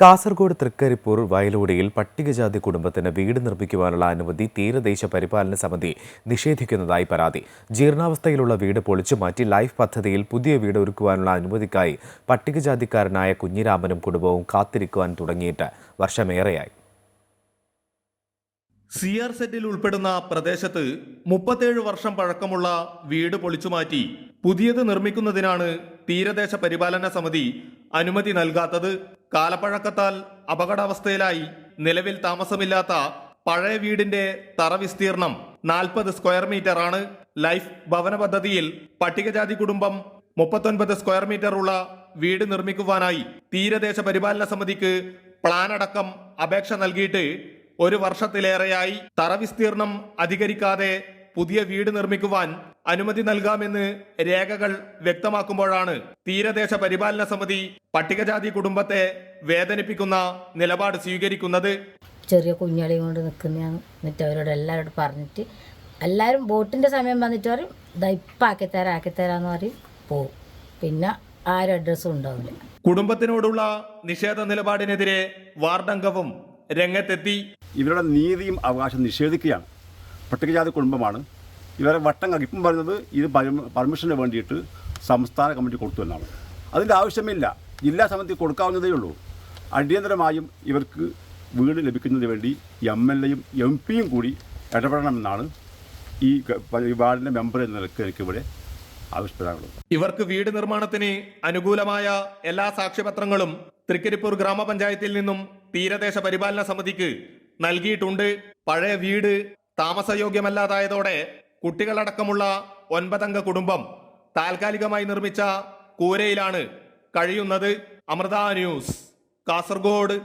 കാസർഗോഡ് തൃക്കരിപ്പൂർ വയലോടിയിൽ പട്ടികജാതി കുടുംബത്തിന് വീട് നിർമ്മിക്കുവാനുള്ള അനുമതി തീരദേശ പരിപാലന സമിതി നിഷേധിക്കുന്നതായി പരാതി. ജീർണാവസ്ഥയിലുള്ള വീട് പൊളിച്ചുമാറ്റി ലൈഫ് പദ്ധതിയിൽ പുതിയ വീട് ഒരുക്കുവാനുള്ള അനുമതിക്കായി പട്ടികജാതിക്കാരനായ കുഞ്ഞിരാമനും കുടുംബവും കാത്തിരിക്കുവാൻ തുടങ്ങിയിട്ട് വർഷമേറെയായി. CR സെറ്റിൽ ഉൾപ്പെടുന്ന പ്രദേശത്ത് 37 വർഷം പഴക്കമുള്ള വീട് പൊളിച്ചുമാറ്റി പുതിയത് നിർമ്മിക്കുന്നതിനാണ് തീരദേശ പരിപാലന സമിതി അനുമതി നൽകാത്തത്. കാലപ്പഴക്കത്താൽ അപകടാവസ്ഥയിലായി നിലവിൽ താമസമില്ലാത്ത പഴയ വീടിന്റെ തറ വിസ്തീർണം 40 സ്ക്വയർ മീറ്റർ ആണ്. ലൈഫ് ഭവന പദ്ധതിയിൽ പട്ടികജാതി കുടുംബം 39 സ്ക്വയർ മീറ്റർ ഉള്ള വീട് നിർമ്മിക്കുവാനായി തീരദേശ പരിപാലന സമിതിക്ക് പ്ലാൻ അടക്കം അപേക്ഷ നൽകിയിട്ട് 1 വർഷത്തിലേറെയായി. തറ വിസ്തീർണം അധികരിക്കാതെ പുതിയ വീട് നിർമ്മിക്കുവാൻ അനുമതി നൽകാമെന്ന് രേഖകൾ വ്യക്തമാക്കുമ്പോഴാണ് തീരദേശ പരിപാലന സമിതി പട്ടികജാതി കുടുംബത്തെ വേദനിപ്പിക്കുന്ന നിലപാട് സ്വീകരിക്കുന്നത്. ചെറിയ കുഞ്ഞളി കൊണ്ട് നിൽക്കുന്നതാണ്. എന്നിട്ട് അവരോട് എല്ലാവരോടും പറഞ്ഞിട്ട് എല്ലാവരും ബോട്ടിൻ്റെ സമയം വന്നിട്ട് പറയും ഇപ്പം ആക്കിത്തരാന്ന് പറയും പോവും. പിന്നെ ആരും അഡ്രസ്സും ഉണ്ടാവില്ല. കുടുംബത്തിനോടുള്ള നിഷേധ നിലപാടിനെതിരെ വാർഡംഗവും രംഗത്തെത്തി. ഇവരുടെ നീതിയും അവകാശം നിഷേധിക്കുകയാണ്. പട്ടികജാതി കുടുംബമാണ്. ഇവരെ വട്ടം ഇപ്പം പറയുന്നത് ഇത് പെർമിഷന് വേണ്ടിയിട്ട് സംസ്ഥാന കമ്മിറ്റി കൊടുത്തു എന്നാണ്. അതിൻ്റെ ആവശ്യമില്ല. ജില്ലാ സമിതി കൊടുക്കാവുന്നതേ ഉള്ളൂ. അടിയന്തരമായും ഇവർക്ക് വീട് ലഭിക്കുന്നതിന് വേണ്ടി MLAയും MP യും കൂടി ഇടപെടണമെന്നാണ് ഈ വാർഡിൻ്റെ മെമ്പർ എന്ന നിലയ്ക്ക് എനിക്ക് ഇവിടെ ആവശ്യപ്പെടാനുള്ളത്. ഇവർക്ക് വീട് നിർമ്മാണത്തിന് അനുകൂലമായ എല്ലാ സാക്ഷ്യപത്രങ്ങളും തൃക്കരിപ്പൂർ ഗ്രാമപഞ്ചായത്തിൽ നിന്നും തീരദേശ പരിപാലന സമിതിക്ക് നൽകിയിട്ടുണ്ട്. പഴയ വീട് താമസയോഗ്യമല്ലാതായതോടെ കുട്ടികളടക്കമുള്ള 9 അംഗ കുടുംബം താൽക്കാലികമായി നിർമ്മിച്ച കൂരയിലാണ് കഴിയുന്നത്. അമൃത ന്യൂസ്, കാസർഗോഡ്.